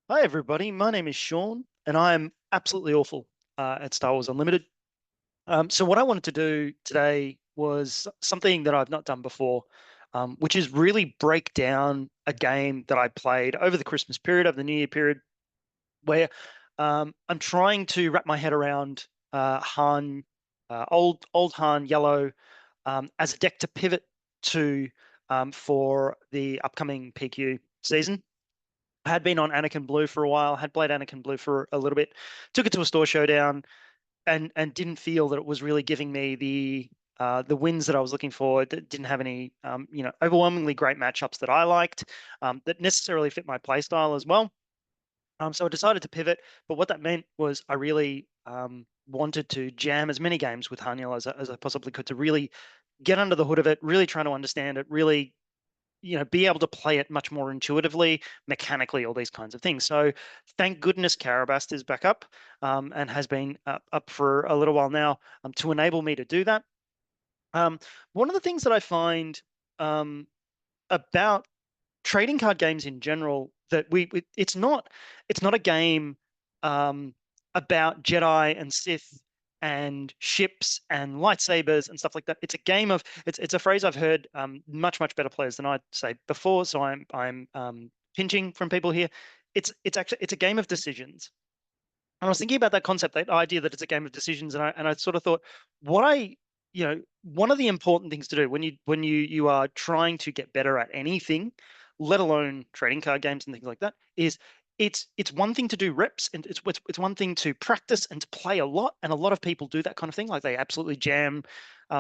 Hi, everybody. My name is Sean, and I am absolutely awful at Star Wars Unlimited. So, what I wanted to do today was something that I've not done before, which is really break down a game that I played over the Christmas period, over the New Year period, where I'm trying to wrap my head around Han, old Han Yellow, as a deck to pivot to for the upcoming PQ season. I had been on Anakin Blue for a while, had played Anakin Blue for a little bit, took it to a store showdown, and didn't feel that it was really giving me the wins that I was looking for. It didn't have any overwhelmingly great matchups that I liked, that necessarily fit my play style as well. So I decided to pivot, but what that meant was I really wanted to jam as many games with Haniel as I possibly could to really get under the hood of it, really trying to understand it, really be able to play it much more intuitively, mechanically, all these kinds of things. So thank goodness Karabast is back up, and has been up for a little while now, to enable me to do that. Um, One of the things that I find um, about trading card games in general that it's not a game um, about Jedi and Sith and ships and lightsabers and stuff like that. It's a game of it's a phrase I've heard much better players than I'd say before. So I'm pinching from people here. It's a game of decisions. And I was thinking about that concept, that idea that it's a game of decisions, and I sort of thought, what I, one of the important things to do when you are trying to get better at anything, let alone trading card games and things like that, is it's one thing to do reps, and it's one thing to practice and to play a lot, and a lot of people do that kind of thing, like they absolutely jam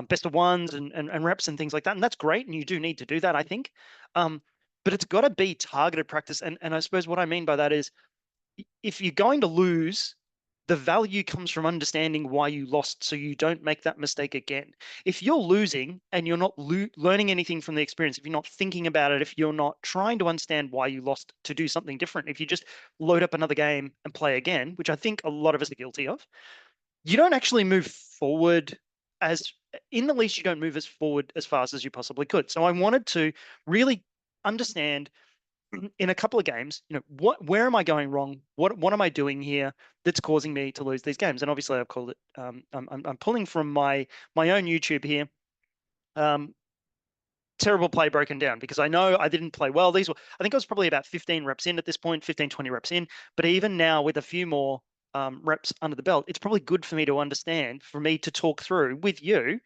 best of ones and reps and things like that, and that's great, and you do need to do that, I think. Um, but it's got to be targeted practice, and I suppose what I mean by that is if you're going to lose, the value comes from understanding why you lost so you don't make that mistake again. If you're losing and you're not learning anything from the experience, if you're not thinking about it, if you're not trying to understand why you lost to do something different, if you just load up another game and play again, which I think a lot of us are guilty of, you don't actually move forward as, in the least, you don't move as forward as fast as you possibly could. So I wanted to really understand in a couple of games, where am I going wrong? What am I doing here that's causing me to lose these games? And obviously, I've called it. I'm pulling from my own YouTube here. Um, Terrible play broken down because I know I didn't play well. I think I was probably about 15 reps in at this point, 15, 20 reps in. But even now, with a few more reps under the belt, it's probably good for me to understand, for me to talk through with you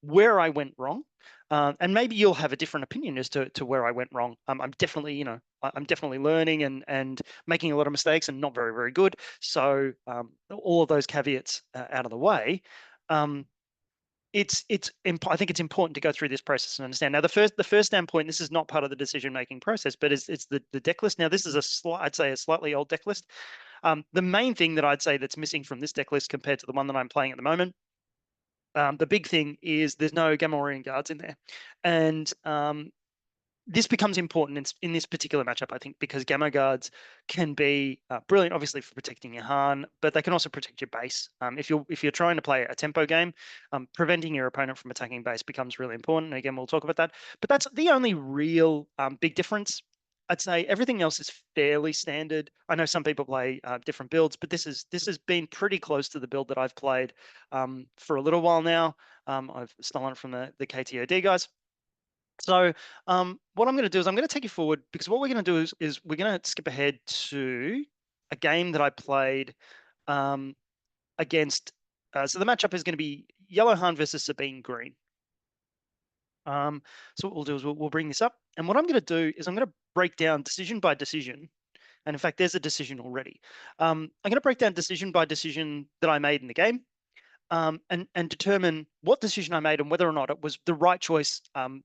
where I went wrong. And maybe you'll have a different opinion as to where I went wrong. I'm definitely, I'm definitely learning and making a lot of mistakes and not very, very good. So all of those caveats out of the way. Um, I think it's important to go through this process and understand. Now, the first standpoint, this is not part of the decision making process, but it's the deck list. Now, this is I'd say a slightly old deck list. The main thing that I'd say that's missing from this deck list compared to the one that I'm playing at the moment, the big thing is there's no Gamorrean guards in there, and this becomes important in this particular matchup, I think, because Gamma guards can be brilliant, obviously, for protecting your Han, but they can also protect your base. If you're trying to play a tempo game, preventing your opponent from attacking base becomes really important. Again, we'll talk about that. But that's the only real big difference. I'd say everything else is fairly standard. I know some people play different builds, but this has been pretty close to the build that I've played for a little while now. I've stolen it from the KTOD guys. So what I'm going to do is I'm going to take you forward because what we're going to do is we're going to skip ahead to a game that I played um, against. So the matchup is going to be Yellow Han versus Sabine Green. So what we'll do is we'll bring this up, and what I'm going to do is I'm going to break down decision by decision. And in fact, there's a decision already. I'm going to break down decision by decision that I made in the game, and determine what decision I made and whether or not it was the right choice,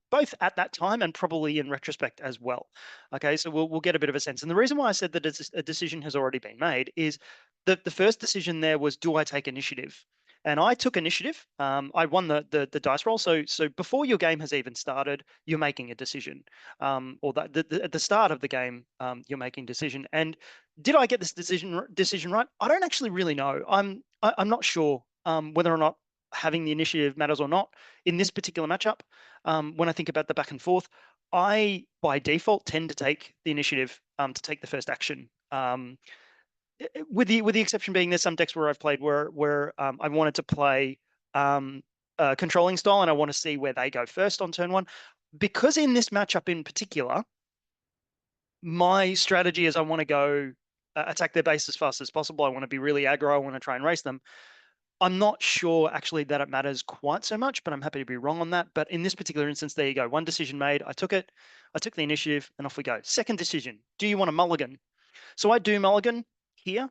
both at that time and probably in retrospect as well. Okay, so we'll get a bit of a sense. And the reason why I said that a decision has already been made is that the first decision there was, do I take initiative? And I took initiative. I won the dice roll. So before your game has even started, you're making a decision, or at the start of the game, you're making a decision. And did I get this decision right? I don't actually really know. I'm not sure whether or not having the initiative matters or not in this particular matchup. When I think about the back and forth, I by default tend to take the initiative, to take the first action With the exception being there's some decks where I've played where I wanted to play controlling style and I want to see where they go first on turn one. Because in this matchup in particular, my strategy is I want to go attack their base as fast as possible. I want to be really aggro. I want to try and race them. I'm not sure actually that it matters quite so much, but I'm happy to be wrong on that. But in this particular instance, there you go. One decision made. I took it. I took the initiative and off we go. Second decision. Do you want a mulligan? So I do mulligan here.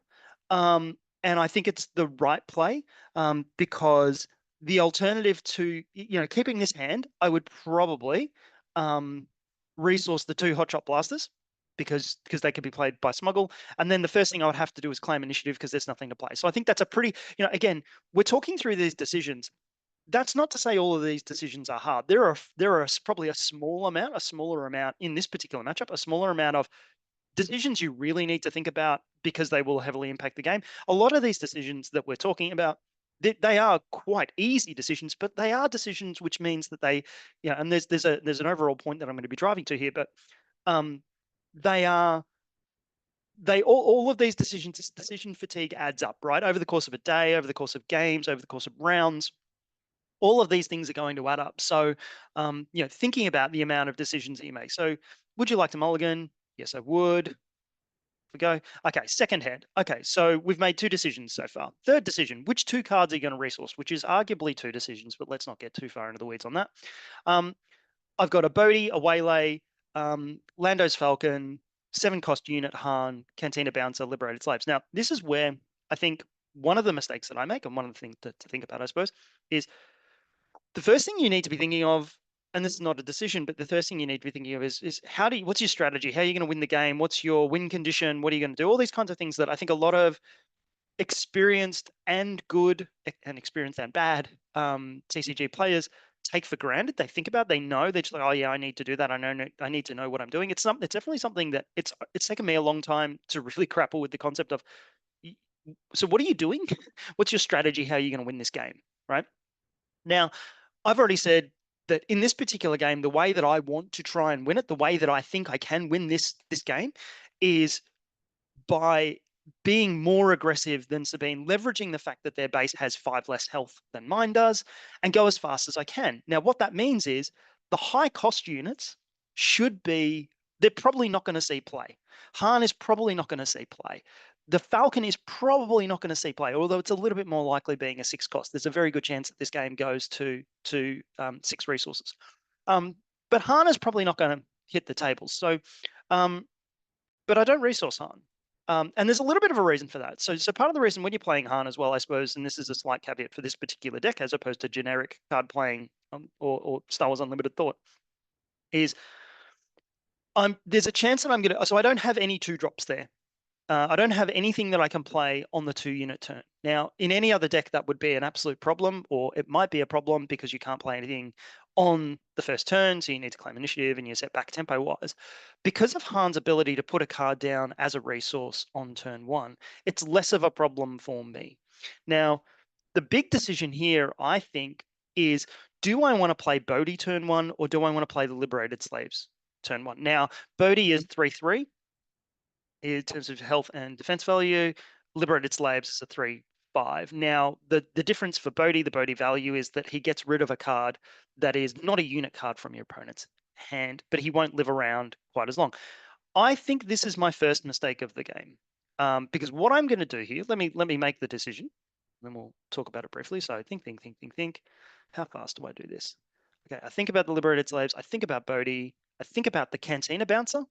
And I think it's the right play because the alternative to, keeping this hand, I would probably resource the 2 Hotshot Blasters because they could be played by Smuggle. And then the first thing I would have to do is claim initiative because there's nothing to play. So I think that's a pretty, again, we're talking through these decisions. That's not to say all of these decisions are hard. There are probably a smaller amount in this particular matchup, a smaller amount of decisions you really need to think about because they will heavily impact the game. A lot of these decisions that we're talking about, they are quite easy decisions, but they are decisions which means that they, and there's an overall point that I'm going to be driving to here, but they all of these decisions, decision fatigue adds up, right? Over the course of a day, over the course of games, over the course of rounds, all of these things are going to add up. So, thinking about the amount of decisions that you make. So, would you like to mulligan? Yes, I would. We go. Okay, second hand. Okay, so we've made 2 decisions so far. Third decision, which 2 cards are you going to resource? Which is arguably 2 decisions, but let's not get too far into the weeds on that. I've got a Bodhi, a Waylay, Lando's Falcon, 7-cost unit, Han, Cantina Bouncer, Liberated Slaves. Now, this is where I think one of the mistakes that I make, and one of the things to think about, I suppose, is the first thing you need to be thinking of, and this is not a decision, but the first thing you need to be thinking of is what's your strategy? How are you going to win the game? What's your win condition? What are you going to do? All these kinds of things that I think a lot of experienced and good and experienced and bad TCG players take for granted. They think about, they know, they're just like, oh yeah, I need to do that. I need to know what I'm doing. It's definitely something that it's taken me a long time to really grapple with the concept of, so what are you doing? What's your strategy? How are you going to win this game? Right now, I've already said that in this particular game, the way that I want to try and win it, the way that I think I can win this game is by being more aggressive than Sabine, leveraging the fact that their base has 5 less health than mine does, and go as fast as I can. Now, what that means is the high cost units they're probably not going to see play. Han is probably not going to see play. The Falcon is probably not going to see play, although it's a little bit more likely being a 6 cost. There's a very good chance that this game goes to 6 resources. But Han is probably not going to hit the tables. So, but I don't resource Han. And there's a little bit of a reason for that. So part of the reason when you're playing Han as well, I suppose, and this is a slight caveat for this particular deck as opposed to generic card playing or Star Wars Unlimited Thought, is there's a chance that I'm going to, so I don't have any 2-drops there. I don't have anything that I can play on the 2-unit turn. Now, in any other deck, that would be an absolute problem, or it might be a problem because you can't play anything on the first turn, so you need to claim initiative and you're set back tempo-wise. Because of Han's ability to put a card down as a resource on turn 1, it's less of a problem for me. Now, the big decision here, I think, is do I want to play Bodhi turn 1 or do I want to play the Liberated Slaves turn 1? Now, Bodhi is 3/3 in terms of health and defense value. Liberated Slaves is a 3/5. Now, the difference for Bodhi, the Bodhi value is that he gets rid of a card that is not a unit card from your opponent's hand, but he won't live around quite as long. I think this is my first mistake of the game because what I'm going to do here, let me make the decision, then we'll talk about it briefly. So think. How fast do I do this? Okay, I think about the Liberated Slaves. I think about Bodhi. I think about the Cantina Bouncer.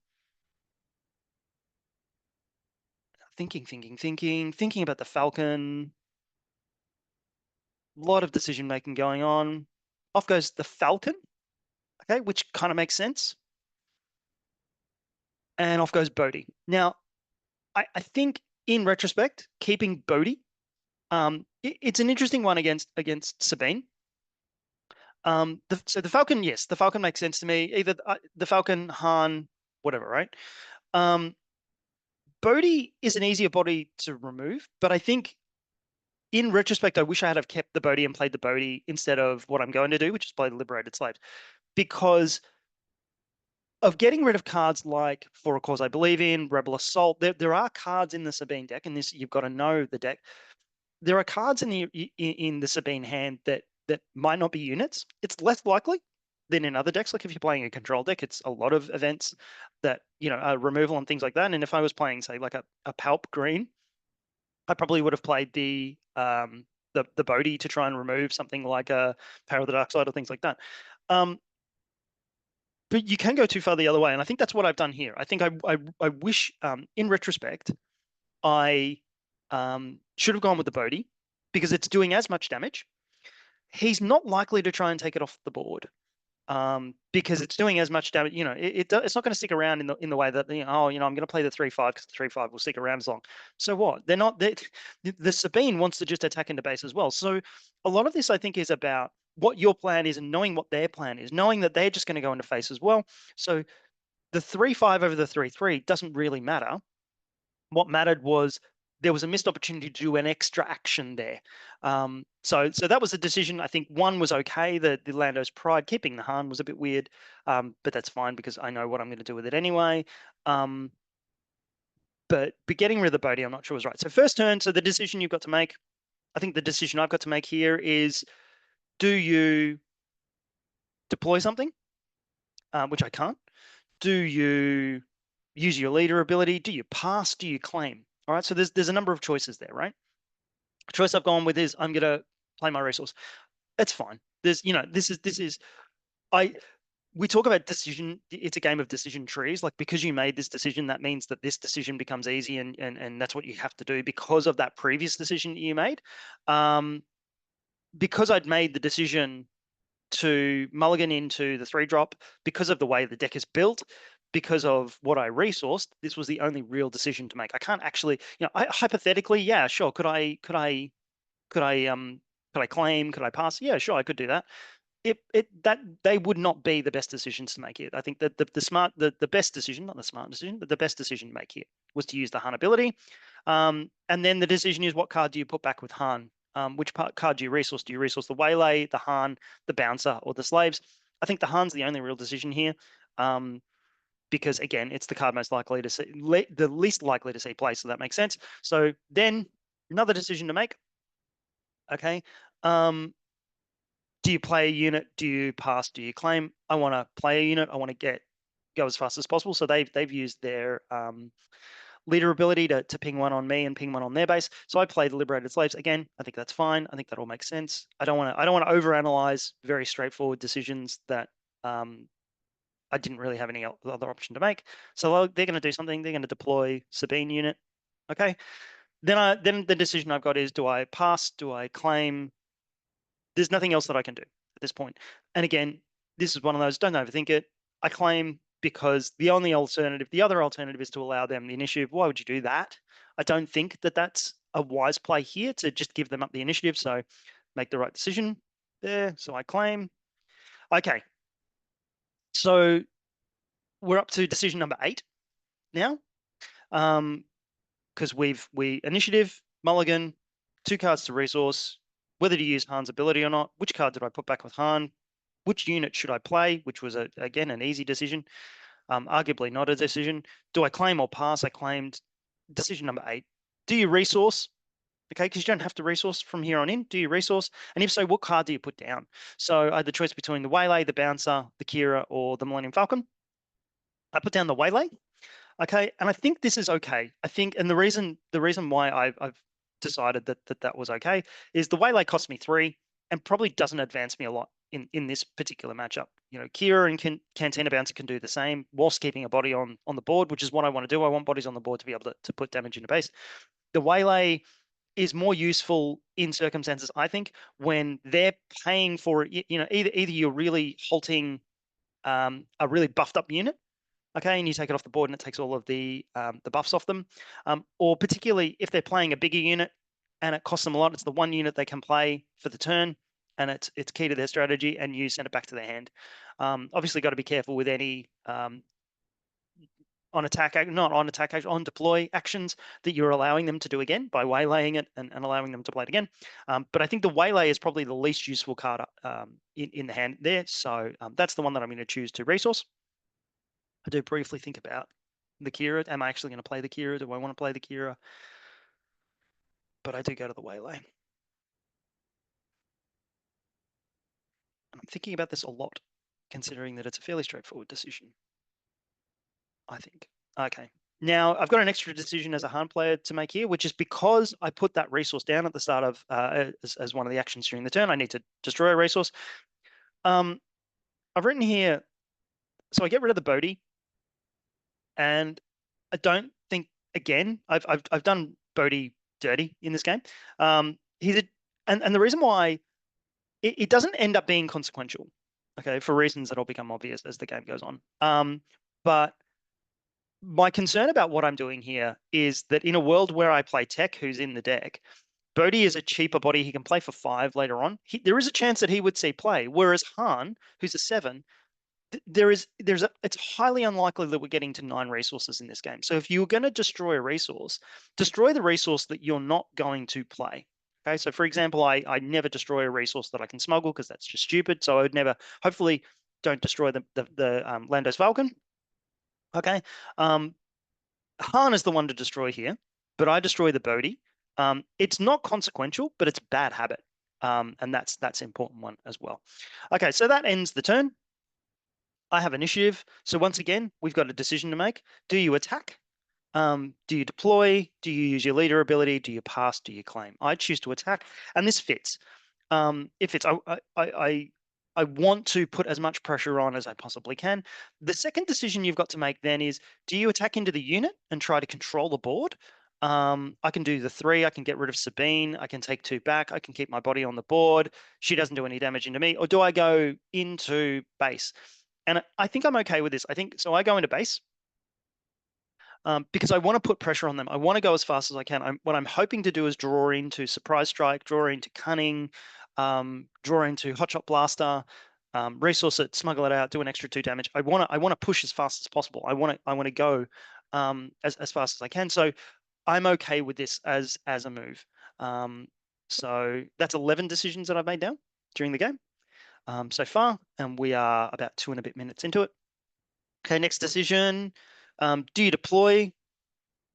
Thinking about the Falcon. A lot of decision making going on. Off goes the Falcon, okay, which kind of makes sense. And off goes Bodhi. Now, I think in retrospect, keeping Bodhi, it's an interesting one against Sabine. So the Falcon, yes, the Falcon makes sense to me. Either the Falcon, Han, whatever, right? Bodhi is an easier body to remove, but I think in retrospect, I wish I had have kept the Bodhi and played the Bodhi instead of what I'm going to do, which is play the Liberated Slaves, because of getting rid of cards like For a Cause I Believe In, Rebel Assault. There are cards in the Sabine deck, and this you've got to know the deck. There are cards in the Sabine hand that might not be units. It's less likely than in other decks. Like if you're playing a control deck, it's a lot of events that removal and things like that. And if I was playing, say, like a Palp green, I probably would have played the Bodhi to try and remove something like a Power of the Dark Side or things like that. But you can go too far the other way, and I think that's what I've done here. I think I wish, in retrospect, I should have gone with the Bodhi because it's doing as much damage. He's not likely to try and take it off the board because it's doing as much damage. It's not going to stick around in the way that I'm going to play the 3/5 because the 3/5 will stick around as long. So what? They're not. The Sabine wants to just attack into base as well. So a lot of this, I think, is about what your plan is and knowing what their plan is, knowing that they're just going to go into face as well. So the 3/5 over the 3/3 doesn't really matter. What mattered was there was a missed opportunity to do an extra action there. So that was a decision. I think one was okay. The Lando's Pride, keeping the Han was a bit weird, but that's fine because I know what I'm going to do with it anyway. But getting rid of the Bodhi, I'm not sure was right. So first turn, so the decision you've got to make, I think the decision I've got to make here is, do you deploy something, which I can't? Do you use your leader ability? Do you pass? Do you claim? All right, so there's a number of choices there, right? The choice I've gone with is I'm gonna play my resource. It's fine. We talk about decision. It's a game of decision trees. Like because you made this decision, that means that this decision becomes easy, and that's what you have to do because of that previous decision you made. Because I'd made the decision to mulligan into the 3-drop because of the way the deck is built, because of what I resourced, this was the only real decision to make. I can't actually, hypothetically, yeah, sure. Could I claim? Could I pass? Yeah, sure, I could do that. That they would not be the best decisions to make here. I think that the best decision, not the smart decision, but the best decision to make here was to use the Han ability. And then the decision is what card do you put back with Han? Which card do you resource? Do you resource the Waylay, the Han, the Bouncer, or the Slaves? I think the Han's the only real decision here. Because again, it's the card most likely to see, the least likely to see play, so that makes sense. So then another decision to make. Okay. Do you play a unit? Do you pass? Do you claim? I want to play a unit. I want to go as fast as possible. So they've used their leader ability to ping one on me and ping one on their base. So I play the Liberated Slaves again. I think that's fine. I think that all makes sense. I don't want to overanalyze very straightforward decisions that I didn't really have any other option to make. So they're going to do something. They're going to deploy Sabine unit. Okay. Then the decision I've got is, do I pass? Do I claim? There's nothing else that I can do at this point. And again, this is one of those, don't overthink it. I claim because the other alternative is to allow them the initiative. Why would you do that? I don't think that that's a wise play here to just give them up the initiative. So make the right decision there. So I claim. Okay. So we're up to decision number 8 now. Because we initiative, mulligan, 2 cards to resource, whether to use Han's ability or not, which card did I put back with Han, which unit should I play, which was, again, an easy decision, arguably not a decision. Do I claim or pass? I claimed. Decision number 8. Do you resource? Okay, because you don't have to resource from here on in. Do you resource? And if so, what card do you put down? So I had the choice between the Waylay, the Bouncer, the Kira, or the Millennium Falcon. I put down the Waylay. Okay, and I think this is okay. I think, and the reason why I've decided that was okay is the Waylay cost me 3 and probably doesn't advance me a lot in this particular matchup. Kira and Cantina Bouncer can do the same whilst keeping a body on the board, which is what I want to do. I want bodies on the board to be able to put damage into base. The Waylay is more useful in circumstances, I think, when they're paying for it. Either you're really halting a really buffed up unit, okay, and you take it off the board and it takes all of the buffs off them. Or particularly if they're playing a bigger unit and it costs them a lot, it's the one unit they can play for the turn, and it's key to their strategy, and you send it back to their hand. Obviously, got to be careful with any on deploy actions that you're allowing them to do again by waylaying it and allowing them to play it again. But I think the waylay is probably the least useful card in the hand there. So that's the one that I'm going to choose to resource. I do briefly think about the Kira. Am I actually going to play the Kira? Do I want to play the Kira? But I do go to the Waylay. I'm thinking about this a lot, considering that it's a fairly straightforward decision, I think. Okay. Now, I've got an extra decision as a Han player to make here, which is because I put that resource down at the start of, as one of the actions during the turn, I need to destroy a resource. I've written here, so I get rid of the Bodhi, and I don't think, again, I've done Bodhi dirty in this game. He's a, and the reason why it doesn't end up being consequential, okay, for reasons that'll become obvious as the game goes on. But my concern about what I'm doing here is that in a world where I play Tech, who's in the deck, Bodhi is a cheaper body. He can play for 5 later on. There is a chance that he would see play, whereas Han, who's a 7, it's highly unlikely that we're getting to 9 resources in this game. So if you're going to destroy a resource, destroy the resource that you're not going to play. Okay, so for example, I never destroy a resource that I can smuggle because that's just stupid. So I would never, hopefully, don't destroy the Lando's Falcon. Okay, Han is the one to destroy here, but I destroy the Bodhi. It's not consequential, but it's bad habit, and that's an important one as well. Okay, so that ends the turn. I have initiative. So once again, we've got a decision to make. Do you attack? Do you deploy? Do you use your leader ability? Do you pass? Do you claim? I choose to attack, and this fits. It fits. I want to put as much pressure on as I possibly can. The second decision you've got to make then is, do you attack into the unit and try to control the board? I can do the 3. I can get rid of Sabine. I can take 2 back. I can keep my body on the board. She doesn't do any damage into me. Or do I go into base? And I think I'm okay with this. I think so. I go into base because I want to put pressure on them. I want to go as fast as I can. What I'm hoping to do is draw into Surprise Strike, draw into Cunning, draw into Hotshot Blaster, resource it, smuggle it out, do an extra 2 damage. I want to push as fast as possible. I want to go as fast as I can. So I'm okay with this as a move. So that's 11 decisions that I've made now during the game so far, and we are about 2 and a bit minutes into it. Okay, next decision. Do you deploy?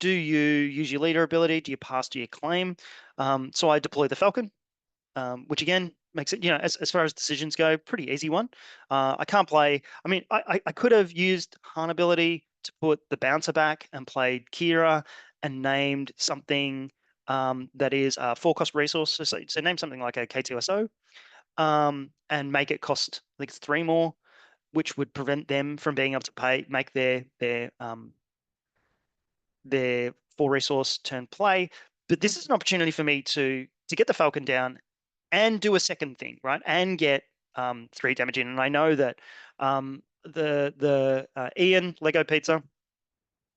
Do you use your leader ability? Do you pass? Do you claim? So I deploy the Falcon, which again makes it, as far as decisions go, pretty easy one. I can't play. I mean, I could have used Han ability to put the bouncer back and played Kira and named something that is a 4-cost resource. So name something like a K2SO and make it cost, I think it's 3 more, which would prevent them from being able to make their 4 resource turn play. But this is an opportunity for me to get the Falcon down and do a second thing, right? And get 3 damage in. And I know that Ian Lego Pizza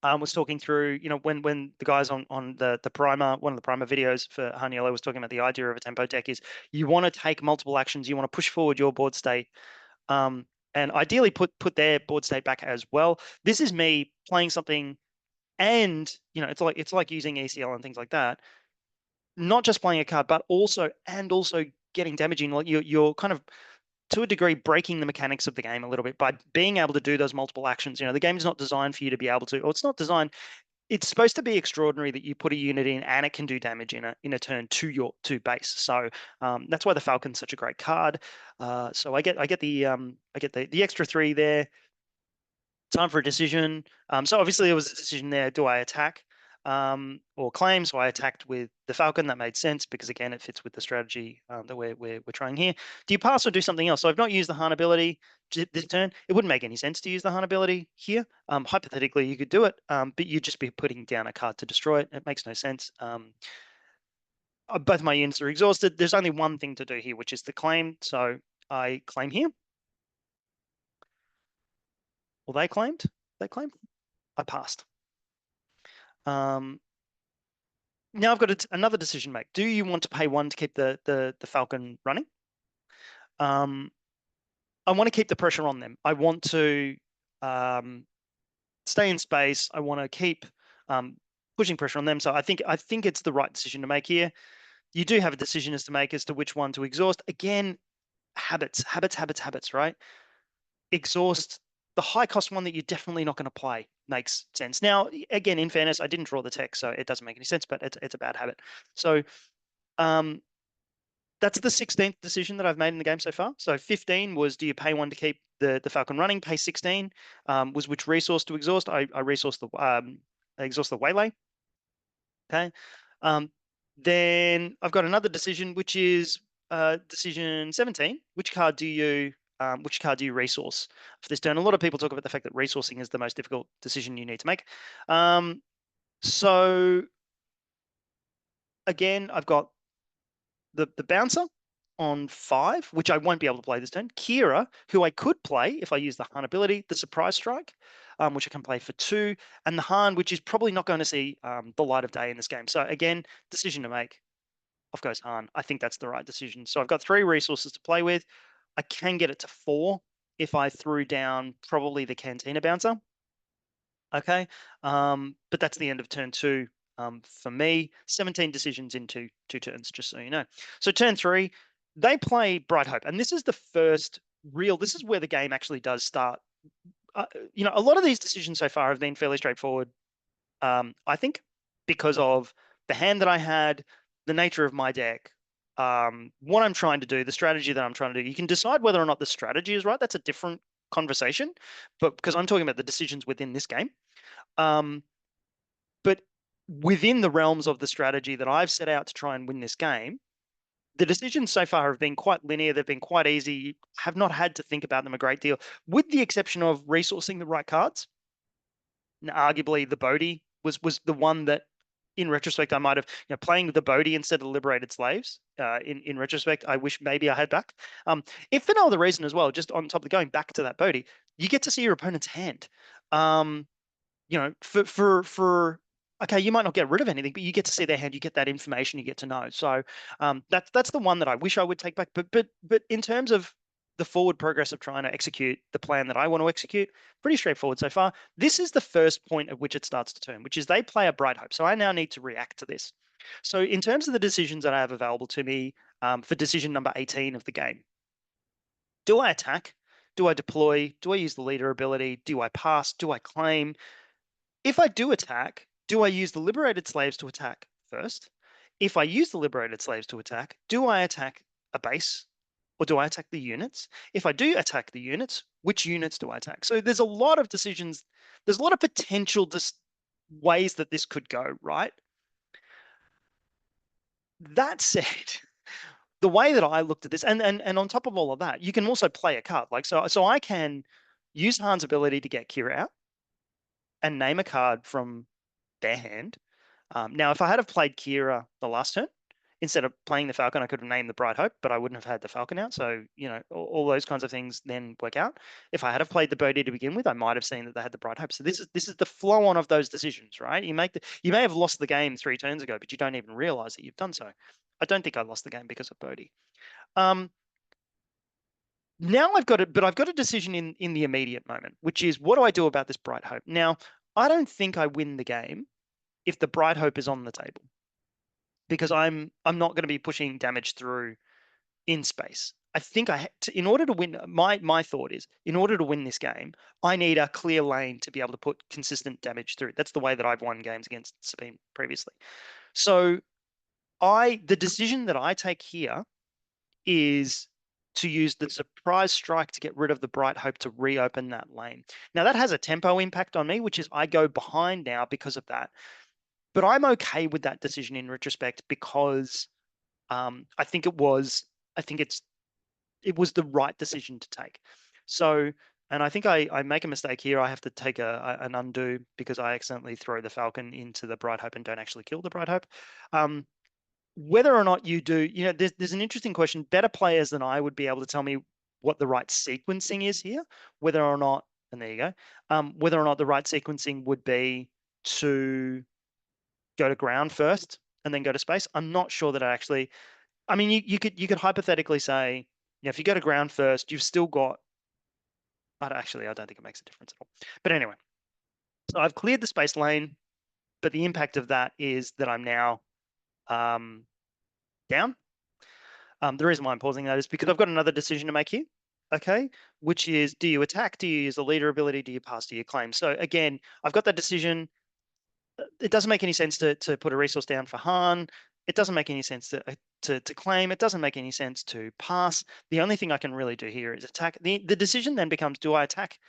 was talking through, when the guys on the primer, one of the primer videos for Han Yellow was talking about the idea of a tempo deck is you want to take multiple actions, you want to push forward your board state, and ideally put their board state back as well. This is me playing something, and it's like using ECL and things like that. Not just playing a card, but also getting damaging. Like you're kind of, to a degree, breaking the mechanics of the game a little bit by being able to do those multiple actions. The game is not designed for you to be able to, or it's not designed. It's supposed to be extraordinary that you put a unit in and it can do damage in a turn to base. So that's why the Falcon's such a great card. So I get the extra 3 there. Time for a decision. So obviously there was a decision there. Do I attack or claim? So I attacked with the Falcon. That made sense because again, it fits with the strategy that we're trying here. Do you pass or do something else? So I've not used the Han ability this turn. It wouldn't make any sense to use the Han ability here. Hypothetically, you could do it, but you'd just be putting down a card to destroy it. It makes no sense. Both my units are exhausted. There's only one thing to do here, which is the claim. So I claim here. Well, they claimed. I passed. Now I've got another decision to make. Do you want to pay 1 to keep the Falcon running? I want to keep the pressure on them. I want to stay in space. I want to keep pushing pressure on them. So I think it's the right decision to make here. You do have a decision to make as to which one to exhaust. Again, habits, right? Exhaust the high cost one that you're definitely not going to play makes sense. Now, again, in fairness, I didn't draw the text, so it doesn't make any sense, but it's a bad habit. So that's the 16th decision that I've made in the game so far. So 15 was, do you pay one to keep the Falcon running? Pay 16 was which resource to exhaust. I resource the exhaust the waylay. Okay. Then I've got another decision, which is decision 17. Which card do you resource for this turn? A lot of people talk about the fact that resourcing is the most difficult decision you need to make. So again, I've got the bouncer on 5, which I won't be able to play this turn. Kira, who I could play if I use the Han ability, the surprise strike, which I can play for 2, and the Han, which is probably not going to see the light of day in this game. So again, decision to make. Off goes Han. I think that's the right decision. So I've got 3 resources to play with. I can get it to 4 if I threw down probably the Cantina bouncer. Okay, but that's the end of turn 2 for me. 17 decisions in two turns, just so you know. So turn 3, they play Bright Hope, and this is the first real. This is where the game actually does start. A lot of these decisions so far have been fairly straightforward. I think because of the hand that I had, the nature of my deck, what I'm trying to do, the strategy that I'm trying to do. You can decide whether or not the strategy is right. That's a different conversation, but because I'm talking about the decisions within this game. But within the realms of the strategy that I've set out to try and win this game, the decisions so far have been quite linear. They've been quite easy. You have not had to think about them a great deal, with the exception of resourcing the right cards. And arguably, the Bodhi was the one that, in retrospect, I might have, playing with the Bodhi instead of Liberated Slaves. In retrospect, I wish maybe I had back. If for no other reason as well, just on top of going back to that Bodhi, you get to see your opponent's hand. For okay, you might not get rid of anything, but you get to see their hand, you get that information, you get to know. So that's the one that I wish I would take back. But in terms of the forward progress of trying to execute the plan that I want to execute, pretty straightforward so far. This is the first point at which it starts to turn, which is they play a Bright Hope. So I now need to react to this. So in terms of the decisions that I have available to me for decision number 18 of the game, do I attack? Do I deploy? Do I use the leader ability? Do I pass? Do I claim? If I do attack, do I use the liberated slaves to attack first? If I use the liberated slaves to attack, do I attack a base or do I attack the units? If I do attack the units, which units do I attack? So there's a lot of decisions. There's a lot of potential ways that this could go, right? That said, the way that I looked at this, and on top of all of that, you can also play a card. So I can use Han's ability to get Kira out and name a card from their hand. Now, if I had have played Kira the last turn, instead of playing the Falcon, I could have named the Bright Hope, but I wouldn't have had the Falcon out. So, all those kinds of things then work out. If I had have played the Bodhi to begin with, I might have seen that they had the Bright Hope. So this is the flow on of those decisions, right? You may have lost the game 3 turns ago, but you don't even realize that you've done so. I don't think I lost the game because of Bodhi. Now I've got a decision in the immediate moment, which is, what do I do about this Bright Hope? Now, I don't think I win the game if the Bright Hope is on the table, because I'm not going to be pushing damage through in space. I think in order to win, my thought is, in order to win this game, I need a clear lane to be able to put consistent damage through. That's the way that I've won games against Sabine previously. So the decision that I take here is to use the surprise strike to get rid of the Bright Hope to reopen that lane. Now that has a tempo impact on me, which is I go behind now because of that. But I'm okay with that decision in retrospect, because I think it was the right decision to take. So, and I think I make a mistake here. I have to take an undo, because I accidentally throw the Falcon into the Bright Hope and don't actually kill the Bright Hope. Whether or not you do, there's an interesting question. Better players than I would be able to tell me what the right sequencing is here, whether or not, and there you go, whether or not the right sequencing would be to go to ground first and then go to space. I'm not sure that I mean, you could hypothetically say, if you go to ground first, you've still got, but actually, I don't think it makes a difference at all. But anyway, so I've cleared the space lane, but the impact of that is that I'm now down. The reason why I'm pausing that is because I've got another decision to make here. okay, which is, do you attack? Do you use the leader ability? Do you pass? Do you claim? So again, I've got that decision. It doesn't make any sense to put a resource down for Han. It doesn't make any sense to claim. It doesn't make any sense to pass. The only thing I can really do here is attack. The decision then becomes, do I attack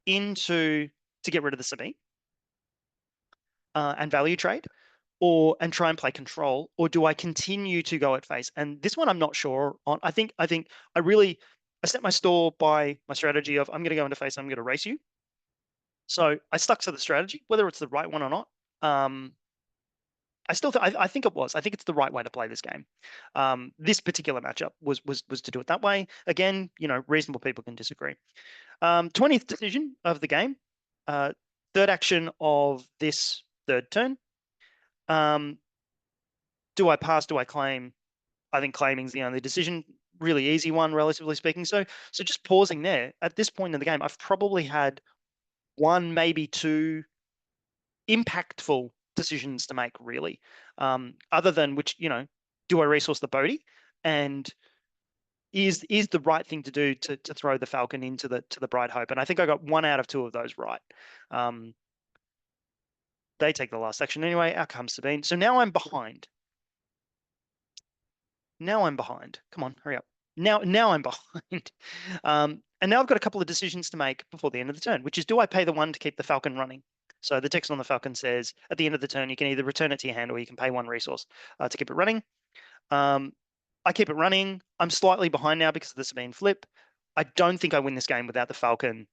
into to get rid of the Sabine and value trade, and try and play control, or do I continue to go at face? And this one I'm not sure on. I think I set my store by my strategy of, I'm going to go into face, I'm going to race you. So I stuck to the strategy, whether it's the right one or not. I think it was. I think it's the right way to play this game. This particular matchup was to do it that way. Again, reasonable people can disagree. 20th decision of the game, third action of this third turn. Do I pass? Do I claim? I think claiming's the only decision. Really easy one, relatively speaking. So just pausing there. At this point in the game, I've probably had one, maybe two impactful decisions to make, really. Other than which, do I resource the Bodhi? And is the right thing to do to throw the Falcon into the Bright Hope? And I think I got 1 out of 2 of those right. They take the last action anyway. Out comes Sabine. So now I'm behind. Come on, hurry up. Now I'm behind. And now I've got a couple of decisions to make before the end of the turn, which is, do I pay the 1 to keep the Falcon running? So the text on the Falcon says, at the end of the turn, you can either return it to your hand or you can pay 1 resource to keep it running. I keep it running. I'm slightly behind now because of the Sabine flip. I don't think I win this game without the Falcon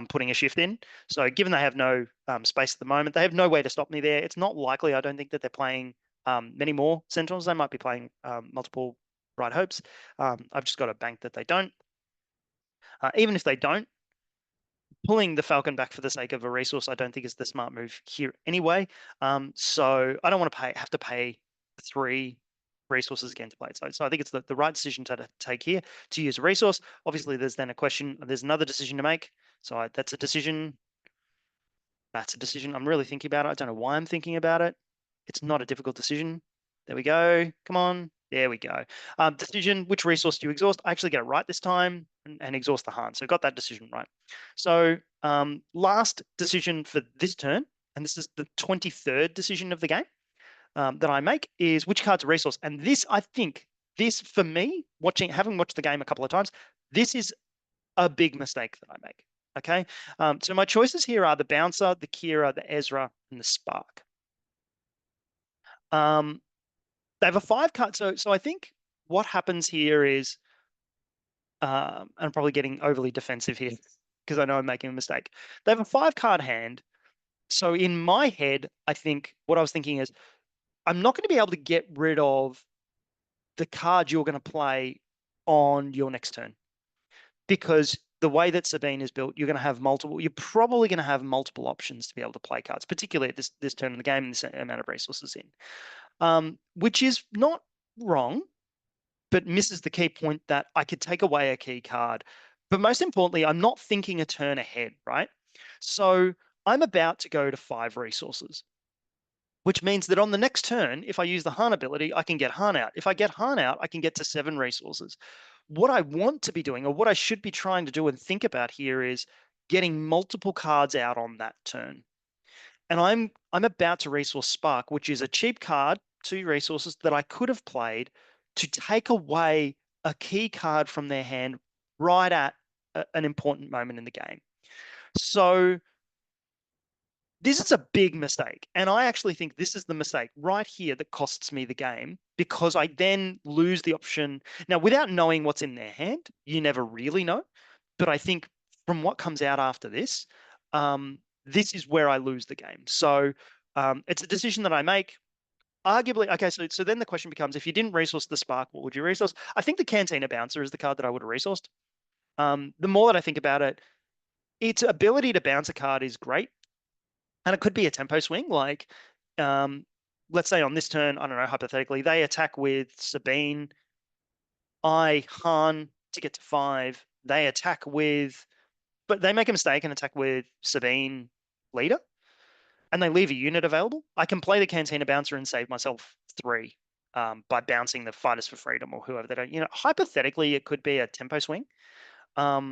putting a shift in. So given they have no space at the moment, they have no way to stop me there. It's not likely, I don't think, that they're playing many more Sentinels. They might be playing multiple Bright Hopes. I've just got to bank that they don't. Even if they don't, pulling the Falcon back for the sake of a resource, I don't think is the smart move here anyway. So I don't want to have to pay 3 resources again to play it. So I think it's the right decision to take here to use a resource. Obviously, there's then a question. There's another decision to make. So that's a decision. That's a decision. I'm really thinking about it. I don't know why I'm thinking about it. It's not a difficult decision. There we go. Come on. There we go. Decision, which resource do you exhaust? I actually get it right this time and exhaust the Han. So got that decision right. So last decision for this turn, and this is the 23rd decision of the game that I make, is which card's a resource. And this, I think, for me, having watched the game a couple of times, this is a big mistake that I make. Okay. So my choices here are the Bouncer, the Kira, the Ezra, and the Spark. They have a 5 card. So I think what happens here is, I'm probably getting overly defensive here because I know I'm making a mistake. They have a 5 card hand. So in my head, I think what I was thinking is, I'm not going to be able to get rid of the card you're going to play on your next turn, because the way that Sabine is built, you're probably going to have multiple options to be able to play cards, particularly at this turn in the game and this amount of resources in, which is not wrong, but misses the key point that I could take away a key card. But most importantly, I'm not thinking a turn ahead, right? So I'm about to go to 5 resources, which means that on the next turn, if I use the Han ability, I can get Han out. If I get Han out, I can get to 7 resources. What I want to be doing, or what I should be trying to do and think about here, is getting multiple cards out on that turn. And I'm about to resource Spark, which is a cheap card, 2 resources that I could have played to take away a key card from their hand right at an important moment in the game. So this is a big mistake. And I actually think this is the mistake right here that costs me the game, because I then lose the option. Now, without knowing what's in their hand, you never really know. But I think from what comes out after this, this is where I lose the game. So it's a decision that I make. Arguably, okay, so then the question becomes, if you didn't resource the Spark, what would you resource? I think the Cantina Bouncer is the card that I would have resourced. The more that I think about it, its ability to bounce a card is great. And it could be a tempo swing, like, let's say on this turn, I don't know, hypothetically, they attack with Sabine. I Han to get to 5. They attack with, but they make a mistake and attack with Sabine leader, and they leave a unit available. I can play the Cantina Bouncer and save myself 3 by bouncing the Fighters for Freedom or whoever they don't. Hypothetically, it could be a tempo swing. But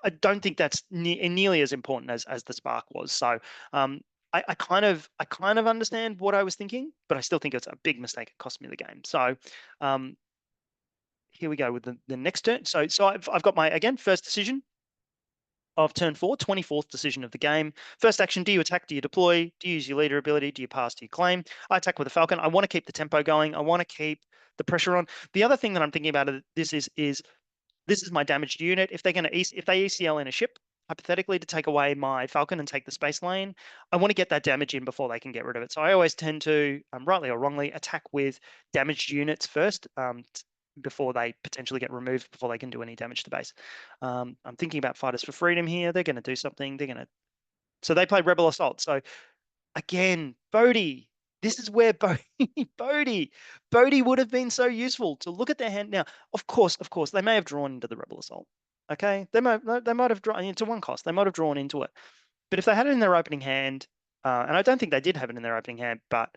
I don't think that's nearly as important as the spark was. So I kind of understand what I was thinking, but I still think it's a big mistake. It cost me the game. So um, here we go with the next turn. So I've got my, again, first decision of turn 4, 24th decision of the game. First action, do you attack, do you deploy, do you use your leader ability, do you pass, do you claim? I attack with a falcon. I want to keep the tempo going. I want to keep the pressure on. The other thing that I'm thinking about this is this is my damaged unit. If they're going to if they ECL in a ship, hypothetically, to take away my falcon and take the space lane, I want to get that damage in before they can get rid of it. So I always tend to, rightly or wrongly, attack with damaged units first, before they potentially get removed, before they can do any damage to base. I'm thinking about Fighters for Freedom here. They're going to do something. So they play Rebel Assault. So again, Bodhi. This is where Bodhi would have been so useful to look at their hand. Now, of course, they may have drawn into the Rebel Assault. Okay, they might have drawn into one cost. They might have drawn into it. But if they had it in their opening hand, and I don't think they did have it in their opening hand, but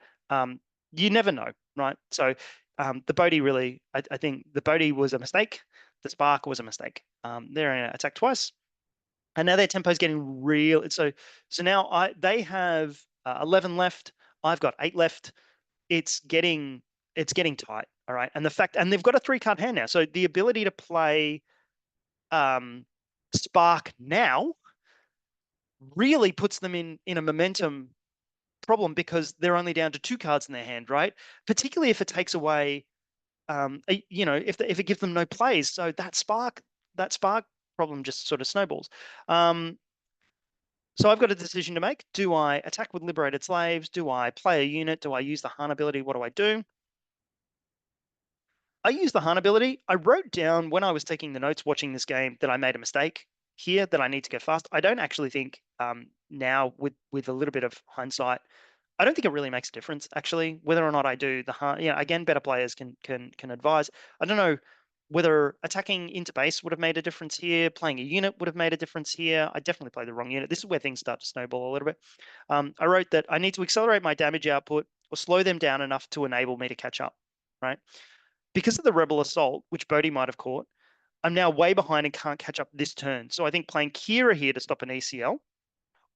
you never know, right? So the Bodhi really, I think the Bodhi was a mistake. The Spark was a mistake. They're going to attack twice. And now their tempo is getting real. So now they have 11 left. I've got 8 left. It's getting tight. All right. And they've got a 3-card hand now. So the ability to play Spark now really puts them in a momentum problem, because they're only down to 2 cards in their hand, right? Particularly if it takes away, if it gives them no plays. So that spark problem just sort of snowballs. So I've got a decision to make. Do I attack with liberated slaves? Do I play a unit? Do I use the Han ability? What do I do? I use the Han ability. I wrote down when I was taking the notes watching this game that I made a mistake here, that I need to go fast. I don't actually think now, with a little bit of hindsight, I don't think it really makes a difference, actually, whether or not I do the Han. Yeah, again, better players can advise. I don't know whether attacking into base would have made a difference here, playing a unit would have made a difference here. I definitely played the wrong unit. This is where things start to snowball a little bit. I wrote that I need to accelerate my damage output or slow them down enough to enable me to catch up, right? Because of the Rebel Assault, which Bodhi might have caught, I'm now way behind and can't catch up this turn. So I think playing Kira here to stop an ECL,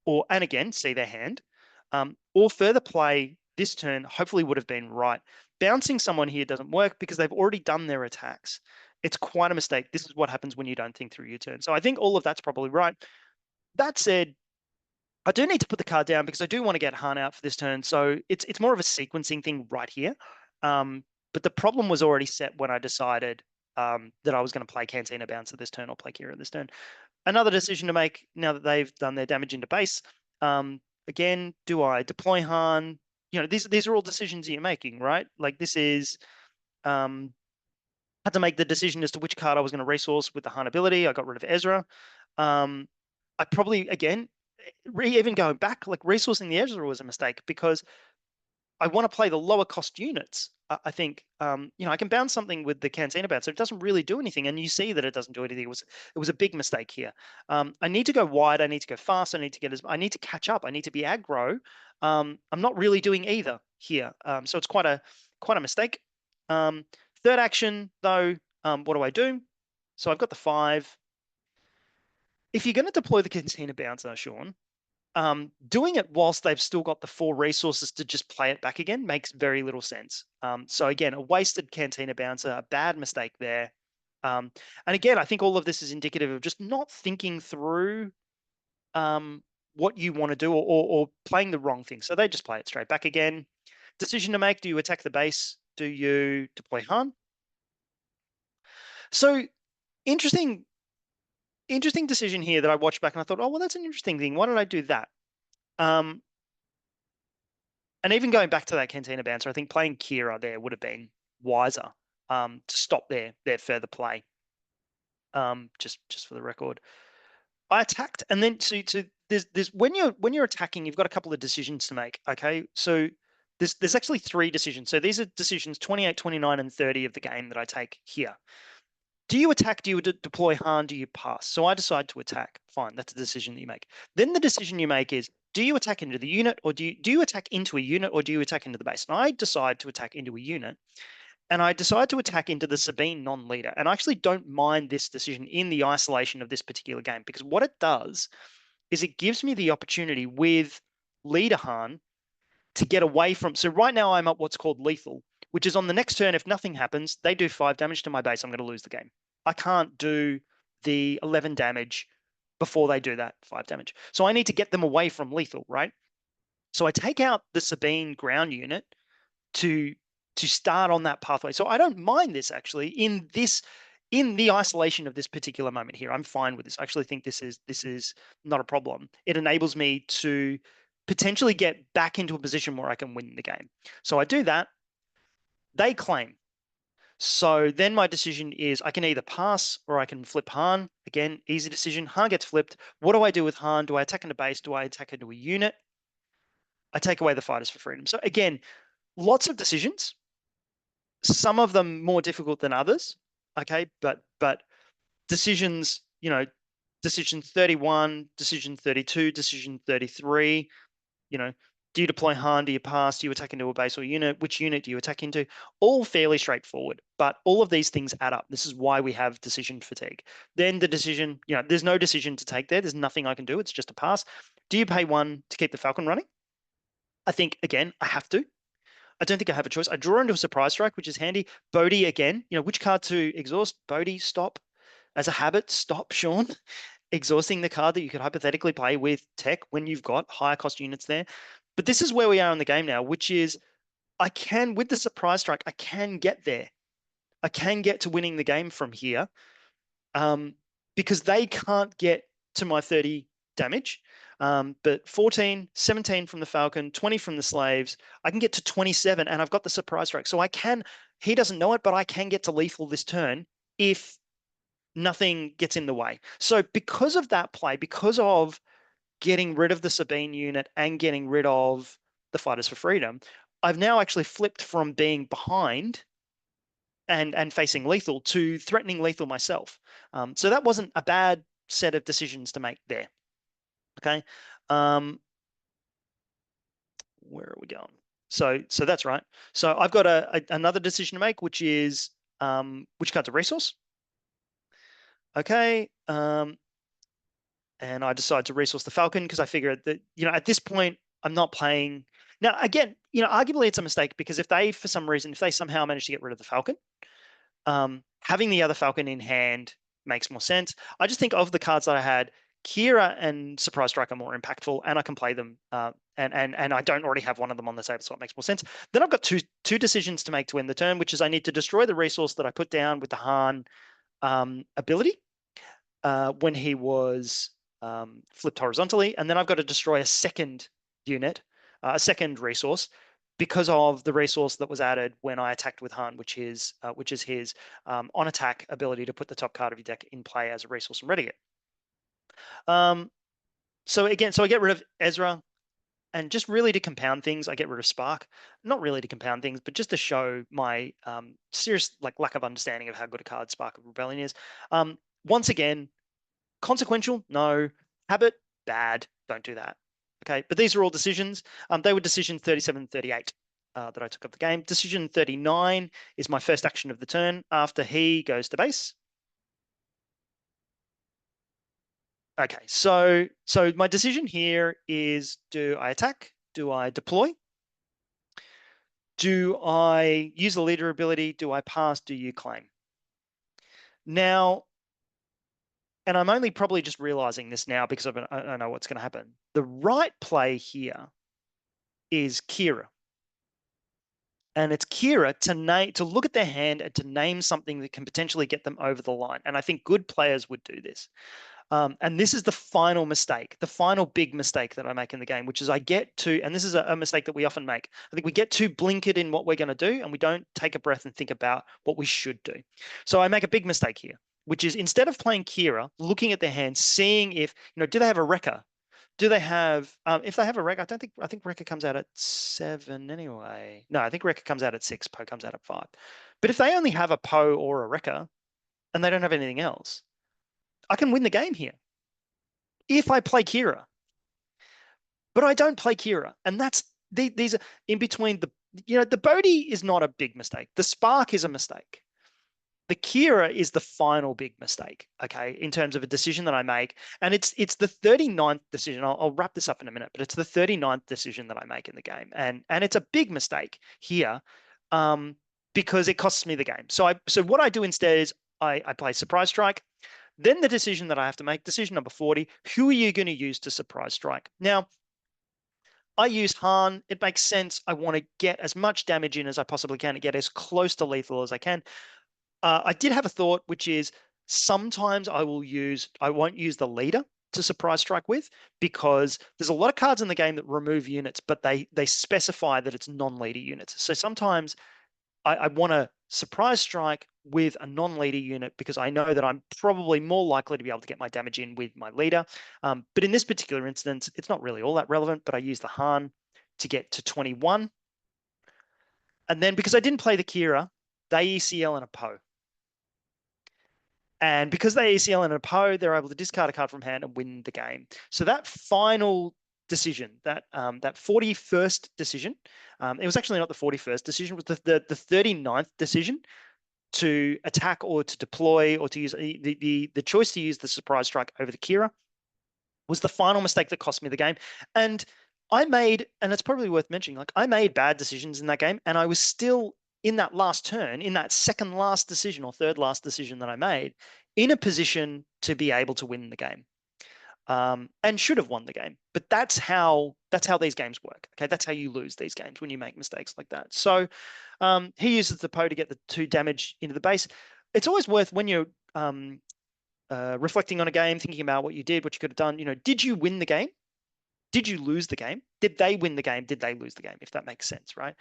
and again, see their hand, or further play this turn, hopefully would have been right. Bouncing someone here doesn't work because they've already done their attacks. It's quite a mistake. This is what happens when you don't think through your turn. So I think all of that's probably right. That said, I do need to put the card down because I do want to get Han out for this turn. So it's more of a sequencing thing right here. But the problem was already set when I decided that I was going to play Cantina Bouncer this turn or play Kira this turn. Another decision to make now that they've done their damage into base. Again, do I deploy Han? These are all decisions you're making, right? Like this is, had to make the decision as to which card I was going to resource with the Han ability. I got rid of Ezra. I probably, again, even going back, like resourcing the Ezra was a mistake because I want to play the lower cost units. I think, I can bounce something with the Cantina Bouncer. It doesn't really do anything. And you see that it doesn't do anything. It was a big mistake here. I need to go wide. I need to go fast. I need to catch up. I need to be aggro. I'm not really doing either here. So it's quite a mistake. Third action though, what do I do? So I've got the 5. If you're going to deploy the Cantina Bouncer, Sean, doing it whilst they've still got the 4 resources to just play it back again makes very little sense. So again, a wasted Cantina Bouncer, a bad mistake there. And again, I think all of this is indicative of just not thinking through what you want to do, or playing the wrong thing. So they just play it straight back again. Decision to make: do you attack the base? Do you deploy Han? So interesting decision here that I watched back and I thought, oh, well, that's an interesting thing. Why did I do that? And even going back to that Cantina Bouncer, I think playing Kira there would have been wiser, to stop their further play. Just for the record, I attacked, and then so there's when you're attacking, you've got a couple of decisions to make. Okay, so there's actually 3 decisions. So these are decisions 28, 29, and 30 of the game that I take here. Do you attack? Do you deploy Han? Do you pass? So I decide to attack. Fine, that's a decision that you make. Then the decision you make is, do you attack into the unit, or do you attack into a unit, or do you attack into the base? And I decide to attack into a unit. and I decide to attack into the Sabine non-leader. And I actually don't mind this decision in the isolation of this particular game, because what it does is it gives me the opportunity with leader Han to get away from. So right now I'm at what's called lethal, which is on the next turn. If nothing happens, they do 5 damage to my base. I'm going to lose the game. I can't do the 11 damage before they do that 5 damage. So I need to get them away from lethal, right? So I take out the Sabine ground unit to start on that pathway. So I don't mind this actually in the isolation of this particular moment here. I'm fine with this. I actually think this is not a problem. It enables me to potentially get back into a position where I can win the game. So I do that. They claim. So then my decision is I can either pass or I can flip Han. Again, easy decision. Han gets flipped. What do I do with Han? Do I attack into base? Do I attack into a unit? I take away the fighters for freedom. So again, lots of decisions, some of them more difficult than others. Okay, but decisions, decision 31, decision 32, decision 33, do you deploy Han? Do you pass? Do you attack into a base or unit? Which unit do you attack into? All fairly straightforward, but all of these things add up. This is why we have decision fatigue. Then the decision, there's no decision to take there. There's nothing I can do. It's just a pass. Do you pay 1 to keep the Falcon running? I think, again, I have to. I don't think I have a choice. I draw into a surprise strike, which is handy. Bodhi again, which card to exhaust? Bodhi, stop. As a habit, stop, Sean. Exhausting the card that you could hypothetically play with tech when you've got higher cost units there. But this is where we are in the game now, which is with the surprise strike, I can get there. I can get to winning the game from here, because they can't get to my 30 damage. But 14, 17 from the Falcon, 20 from the slaves, I can get to 27 and I've got the surprise strike. So he doesn't know it, but I can get to lethal this turn if nothing gets in the way. So because of that play, because of getting rid of the Sabine unit and getting rid of the fighters for freedom, I've now actually flipped from being behind and facing lethal to threatening lethal myself. So that wasn't a bad set of decisions to make there. Okay. Where are we going? So that's right. So I've got another decision to make, which is which card's a resource. Okay. And I decide to resource the Falcon because I figured that, at this point, I'm not playing. Now, again, arguably it's a mistake because if they somehow manage to get rid of the Falcon, having the other Falcon in hand makes more sense. I just think of the cards that I had, Kira and Surprise Strike are more impactful, and I can play them. And I don't already have one of them on the table, so it makes more sense. Then I've got two decisions to make to end the turn, which is I need to destroy the resource that I put down with the Han ability when he was flipped horizontally, and then I've got to destroy a second unit, a second resource, because of the resource that was added when I attacked with Han, which is his on attack ability to put the top card of your deck in play as a resource and ready it. So I get rid of Ezra, and just really to compound things, I get rid of Spark. Not really to compound things, but just to show my serious lack of understanding of how good a card Spark of Rebellion is. Once again, consequential, no. Habit, bad. Don't do that. Okay, but these are all decisions. They were decision 37 and 38 that I took of the game. Decision 39 is my first action of the turn after he goes to base. Okay, so my decision here is, do I attack? Do I deploy? Do I use the leader ability? Do I pass? Do you claim? Now, and I'm only probably just realizing this now because I know what's going to happen. The right play here is Kira. And it's Kira to look at their hand and to name something that can potentially get them over the line. And I think good players would do this. And this is the final mistake, the final big mistake that I make in the game, which is and this is a mistake that we often make. I think we get too blinkered in what we're going to do, and we don't take a breath and think about what we should do. So I make a big mistake here, which is instead of playing Kira, looking at their hand, seeing if, do they have a wrecker? Do they have, if they have a wrecker, I think wrecker comes out at 7 anyway. No, I think wrecker comes out at 6, Poe comes out at 5. But if they only have a Poe or a wrecker, and they don't have anything else, I can win the game here if I play Kira. But I don't play Kira. And these are in between the Bodhi is not a big mistake. The Spark is a mistake. The Kira is the final big mistake, okay, in terms of a decision that I make. And it's the 39th decision. I'll wrap this up in a minute, but it's the 39th decision that I make in the game. And it's a big mistake here, because it costs me the game. So what I do instead is I play Surprise Strike. Then the decision that I have to make, decision number 40, who are you going to use to Surprise Strike? Now, I use Han. It makes sense. I want to get as much damage in as I possibly can and get as close to lethal as I can. I did have a thought, which is sometimes I won't use the leader to surprise strike with, because there's a lot of cards in the game that remove units, but they specify that it's non-leader units. So sometimes I want to surprise strike with a non-leader unit because I know that I'm probably more likely to be able to get my damage in with my leader. But in this particular instance, it's not really all that relevant, but I use the Han to get to 21. And then because I didn't play the Kira, they ECL and a Poe. And because they ECL and a Poe, they're able to discard a card from hand and win the game. So that final decision, that 41st decision, it was actually not the 41st decision, it was the 39th decision to attack or to deploy or to use the choice to use the surprise strike over the Kira was the final mistake that cost me the game. And and it's probably worth mentioning, like I made bad decisions in that game, and I was still in that last turn, in that second last decision or third last decision that I made, in a position to be able to win the game, and should have won the game. But that's how these games work. Okay, that's how you lose these games, when you make mistakes like that. So he uses the Poe to get the 2 damage into the base. It's always worth, when you're reflecting on a game, thinking about what you did, what you could have done. Did you win the game? Did you lose the game? Did they win the game? Did they lose the game? If that makes sense, right?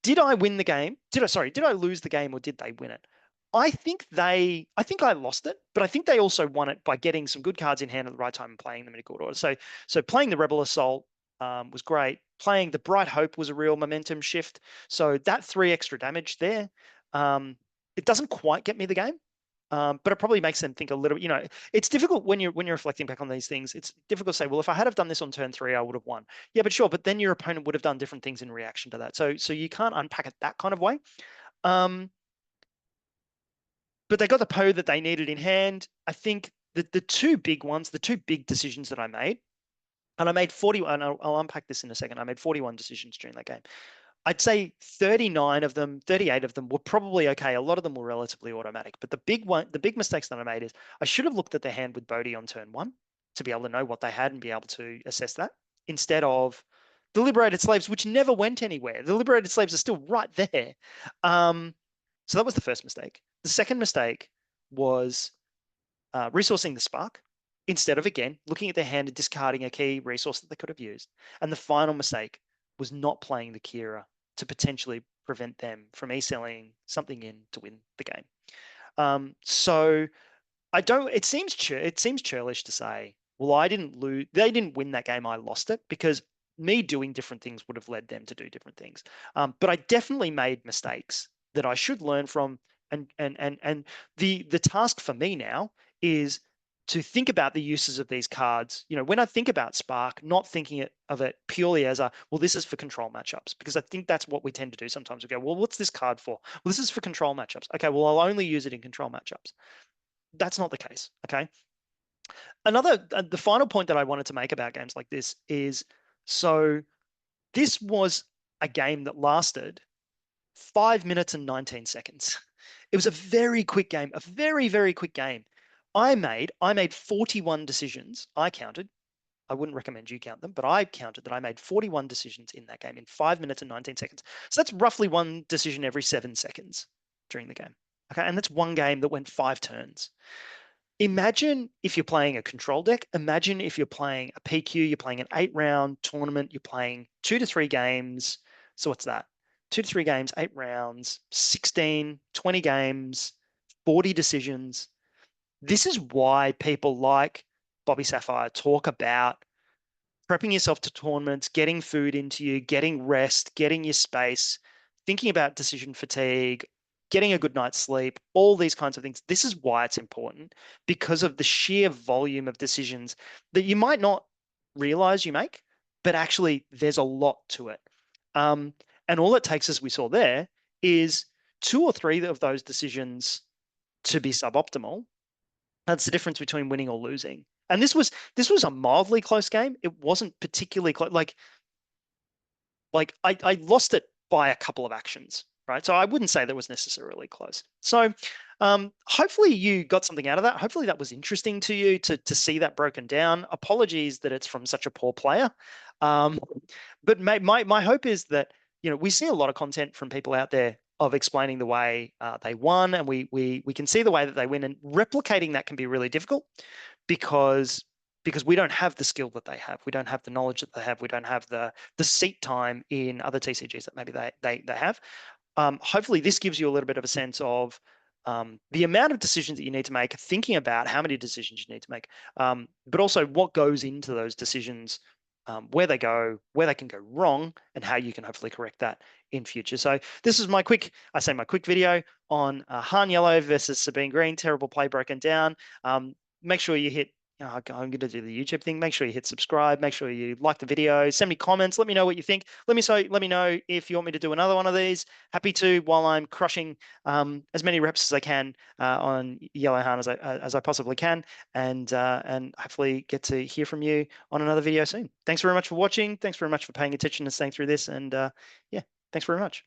Did I win the game? Did I lose the game, or did they win it? I think I lost it, but I think they also won it by getting some good cards in hand at the right time and playing them in a good order. So playing the Rebel Assault was great. Playing the Bright Hope was a real momentum shift. So that 3 extra damage there, it doesn't quite get me the game. But it probably makes them think a little. It's difficult when you're reflecting back on these things. It's difficult to say, well, if I had have done this on turn 3, I would have won. Yeah, but sure. But then your opponent would have done different things in reaction to that. So you can't unpack it that kind of way. But they got the Poe that they needed in hand. I think the 2 big ones, the 2 big decisions that I made, and I made 40. And I'll unpack this in a second. I made 41 decisions during that game. I'd say 38 of them were probably okay. A lot of them were relatively automatic. But the big mistakes that I made is I should have looked at their hand with Bodhi on turn 1 to be able to know what they had and be able to assess that, instead of the Liberated Slaves, which never went anywhere. The Liberated Slaves are still right there. So that was the first mistake. The second mistake was resourcing the Spark instead of, again, looking at their hand and discarding a key resource that they could have used. And the final mistake was not playing the Kira to potentially prevent them from e-selling something in to win the game. So it seems churlish to say, well, I didn't lose, they didn't win that game, I lost it, because me doing different things would have led them to do different things. But I definitely made mistakes that I should learn from. And the task for me now is to think about the uses of these cards. When I think about Spark, not thinking of it purely as well, this is for control matchups, because I think that's what we tend to do sometimes. We go, well, what's this card for? Well, this is for control matchups. Okay, well, I'll only use it in control matchups. That's not the case. Okay. The final point that I wanted to make about games like this is, so this was a game that lasted 5 minutes and 19 seconds. It was a very quick game, a very, very quick game. I made 41 decisions. I counted. I wouldn't recommend you count them, but I counted that I made 41 decisions in that game in 5 minutes and 19 seconds. So that's roughly one decision every 7 seconds during the game. Okay, and that's one game that went 5 turns. Imagine if you're playing a control deck. Imagine if you're playing a PQ, you're playing an 8-round tournament, you're playing 2 to 3 games. So what's that? 2 to 3 games, 8 rounds, 16, 20 games, 40 decisions. This is why people like Bobby Sapphire talk about prepping yourself to tournaments, getting food into you, getting rest, getting your space, thinking about decision fatigue, getting a good night's sleep, all these kinds of things. This is why it's important, because of the sheer volume of decisions that you might not realize you make, but actually there's a lot to it. And all it takes, as we saw there, is 2 or 3 of those decisions to be suboptimal. That's the difference between winning or losing. And this was a mildly close game. It wasn't particularly close. Like I lost it by a couple of actions, right? So I wouldn't say that was necessarily close. So hopefully you got something out of that. Hopefully that was interesting to you to see that broken down. Apologies that it's from such a poor player. But my hope is that, we see a lot of content from people out there of explaining the way they won, and we can see the way that they win, and replicating that can be really difficult because we don't have the skill that they have. We don't have the knowledge that they have. We don't have the seat time in other TCGs that maybe they have. Hopefully this gives you a little bit of a sense of the amount of decisions that you need to make, thinking about how many decisions you need to make, but also what goes into those decisions, where they go, where they can go wrong, and how you can hopefully correct that in future. So this is my quick video on Han Yellow versus Sabine Green. Terrible play broken down. Make sure you hit, I'm going to do the YouTube thing. Make sure you hit subscribe. Make sure you like the video. Send me comments. Let me know what you think. Let me know if you want me to do another one of these. Happy to, while I'm crushing as many reps as I can on Yellow Han as I possibly can, and hopefully get to hear from you on another video soon. Thanks very much for watching. Thanks very much for paying attention and staying through this. And yeah, thanks very much.